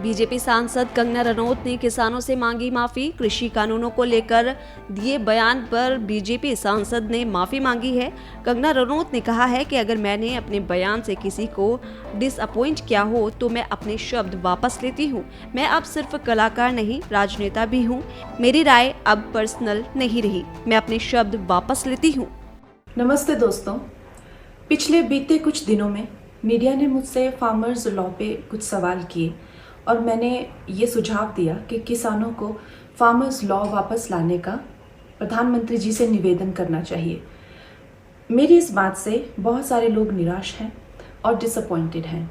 BJP सांसद कंगना रनौत ने किसानों से मांगी माफी। कृषि कानूनों को लेकर दिए बयान पर बीजेपी सांसद ने माफी मांगी है। कंगना रनौत ने कहा है कि अगर मैंने अपने बयान से किसी को डिसअपॉइंट किया हो तो मैं अपने शब्द वापस लेती हूं। मैं अब सिर्फ कलाकार नहीं, राजनेता भी हूं। मेरी राय अब पर्सनल नहीं रही। मैं अपने शब्द वापस लेती हूं। नमस्ते दोस्तों, पिछले बीते कुछ दिनों में मीडिया ने मुझसे फार्मर्स लॉ पे कुछ सवाल किए और मैंने ये सुझाव दिया कि किसानों को फार्मर्स लॉ वापस लाने का प्रधानमंत्री जी से निवेदन करना चाहिए। मेरी इस बात से बहुत सारे लोग निराश हैं और डिसअपॉइंटेड हैं।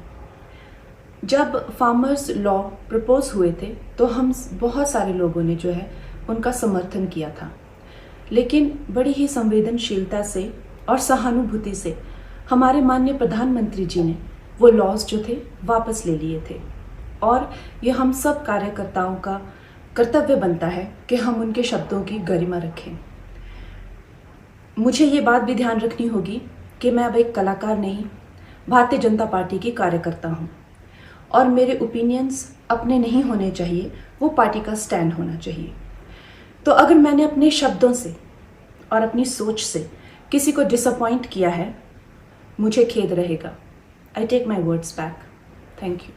जब फार्मर्स लॉ प्रपोज हुए थे तो हम बहुत सारे लोगों ने जो है उनका समर्थन किया था, लेकिन बड़ी ही संवेदनशीलता से और सहानुभूति से हमारे माननीय प्रधानमंत्री जी ने वो लॉज जो थे वापस ले लिए थे और ये हम सब कार्यकर्ताओं का कर्तव्य बनता है कि हम उनके शब्दों की गरिमा रखें। मुझे ये बात भी ध्यान रखनी होगी कि मैं अब एक कलाकार नहीं, भारतीय जनता पार्टी की कार्यकर्ता हूँ और मेरे ओपिनियंस अपने नहीं होने चाहिए, वो पार्टी का स्टैंड होना चाहिए। तो अगर मैंने अपने शब्दों से और अपनी सोच से किसी को डिसअपॉइंट किया है, मुझे खेद रहेगा। I take my words back. Thank you.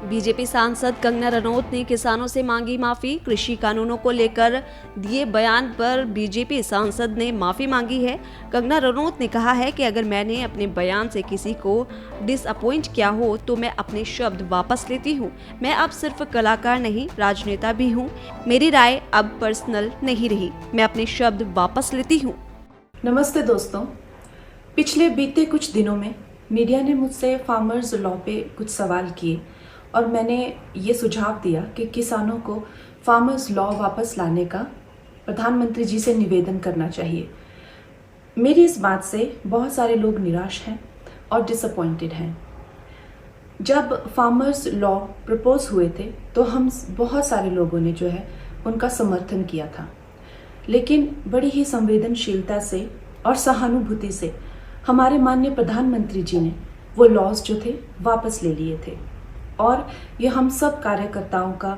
BJP सांसद कंगना रनौत ने किसानों से मांगी माफी। कृषि कानूनों को लेकर दिए बयान पर बीजेपी सांसद ने माफी मांगी है। कंगना रनौत ने कहा है कि अगर मैंने अपने बयान से किसी को डिसअपॉइंट किया हो तो मैं अपने शब्द वापस लेती हूं। मैं अब सिर्फ कलाकार नहीं, राजनेता भी हूं। मेरी राय अब पर्सनल नहीं रही। मैं अपने शब्द वापस लेती हूं। नमस्ते दोस्तों, पिछले बीते कुछ दिनों में मीडिया ने मुझसे फार्मर्स लॉ पे कुछ सवाल किए और मैंने ये सुझाव दिया कि किसानों को फार्मर्स लॉ वापस लाने का प्रधानमंत्री जी से निवेदन करना चाहिए। मेरी इस बात से बहुत सारे लोग निराश हैं और डिसअपॉइंटेड हैं। जब फार्मर्स लॉ प्रपोज हुए थे तो हम बहुत सारे लोगों ने जो है उनका समर्थन किया था, लेकिन बड़ी ही संवेदनशीलता से और सहानुभूति से हमारे माननीय प्रधानमंत्री जी ने वो लॉज जो थे वापस ले लिए थे और ये हम सब कार्यकर्ताओं का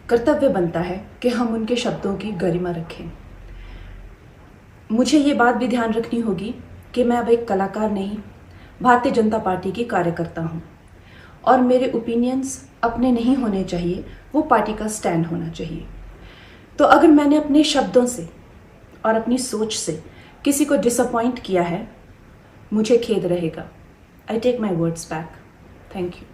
कर्तव्य बनता है कि हम उनके शब्दों की गरिमा रखें। मुझे ये बात भी ध्यान रखनी होगी कि मैं अब एक कलाकार नहीं, भारतीय जनता पार्टी की कार्यकर्ता हूँ और मेरे ओपिनियंस अपने नहीं होने चाहिए, वो पार्टी का स्टैंड होना चाहिए। तो अगर मैंने अपने शब्दों से और अपनी सोच से किसी को डिसअपॉइंट किया है, मुझे खेद रहेगा। I take my words back. Thank you.